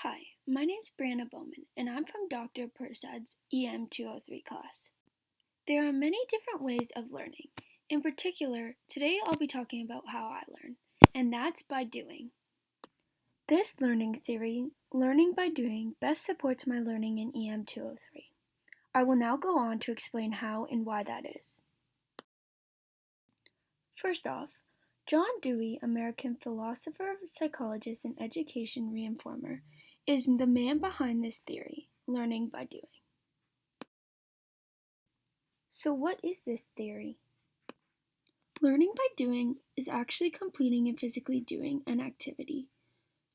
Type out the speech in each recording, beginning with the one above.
Hi, my name's Brianna Bowman, and I'm from Dr. Persad's EM203 class. There are many different ways of learning. In particular, today I'll be talking about how I learn, and that's by doing. This learning theory, learning by doing, best supports my learning in EM203. I will now go on to explain how and why that is. First off, John Dewey, American philosopher, psychologist, and education reformer, is the man behind this theory, learning by doing. So what is this theory? Learning by doing is actually completing and physically doing an activity.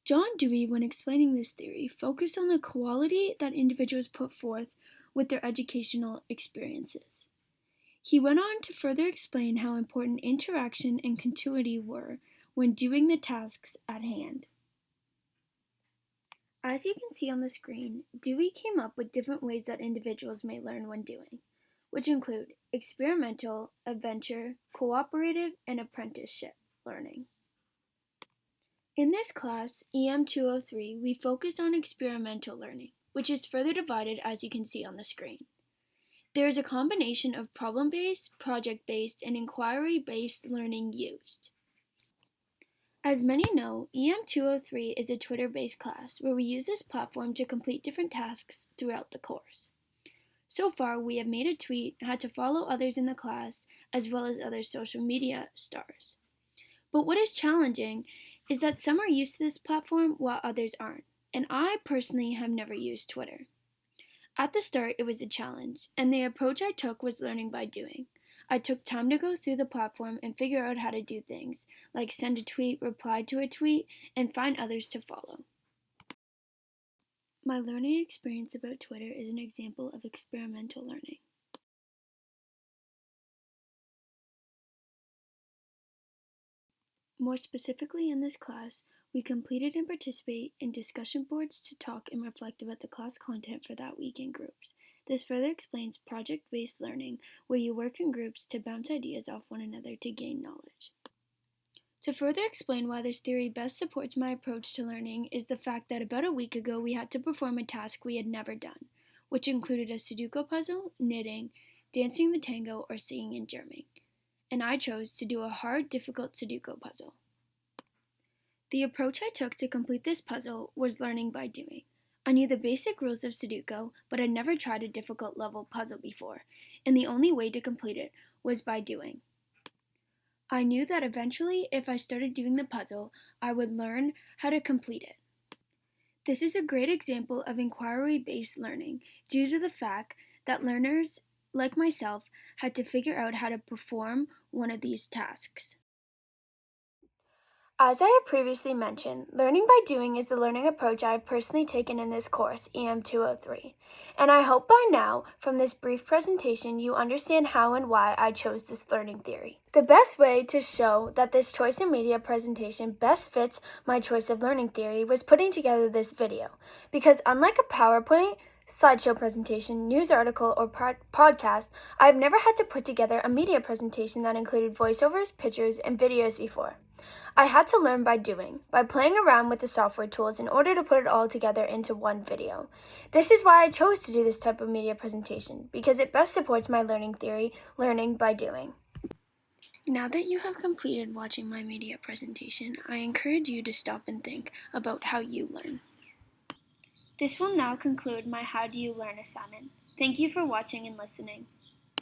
John Dewey, when explaining this theory, focused on the quality that individuals put forth with their educational experiences. He went on to further explain how important interaction and continuity were when doing the tasks at hand. As you can see on the screen, Dewey came up with different ways that individuals may learn when doing, which include experimental, adventure, cooperative, and apprenticeship learning. In this class, EM203, we focus on experimental learning, which is further divided as you can see on the screen. There is a combination of problem-based, project-based, and inquiry-based learning used. As many know, EM203 is a Twitter-based class where we use this platform to complete different tasks throughout the course. So far, we have made a tweet, had to follow others in the class, as well as other social media stars. But what is challenging is that some are used to this platform while others aren't, and I personally have never used Twitter. At the start, it was a challenge, and the approach I took was learning by doing. I took time to go through the platform and figure out how to do things, like send a tweet, reply to a tweet, and find others to follow. My learning experience about Twitter is an example of experimental learning. More specifically in this class, we completed and participate in discussion boards to talk and reflect about the class content for that week in groups. This further explains project-based learning, where you work in groups to bounce ideas off one another to gain knowledge. To further explain why this theory best supports my approach to learning is the fact that about a week ago we had to perform a task we had never done, which included a Sudoku puzzle, knitting, dancing the tango, or singing and drumming. And I chose to do a hard, difficult Sudoku puzzle. The approach I took to complete this puzzle was learning by doing. I knew the basic rules of Sudoku, but had never tried a difficult level puzzle before, and the only way to complete it was by doing. I knew that eventually, if I started doing the puzzle, I would learn how to complete it. This is a great example of inquiry-based learning due to the fact that learners, like myself, had to figure out how to perform one of these tasks. As I have previously mentioned, learning by doing is the learning approach I have personally taken in this course, EM203, and I hope by now, from this brief presentation, you understand how and why I chose this learning theory. The best way to show that this choice in media presentation best fits my choice of learning theory was putting together this video, because unlike a PowerPoint, slideshow presentation, news article, or podcast, I have never had to put together a media presentation that included voiceovers, pictures, and videos before. I had to learn by doing, by playing around with the software tools in order to put it all together into one video. This is why I chose to do this type of media presentation, because it best supports my learning theory, learning by doing. Now that you have completed watching my media presentation, I encourage you to stop and think about how you learn. This will now conclude my How Do You Learn assignment. Thank you for watching and listening.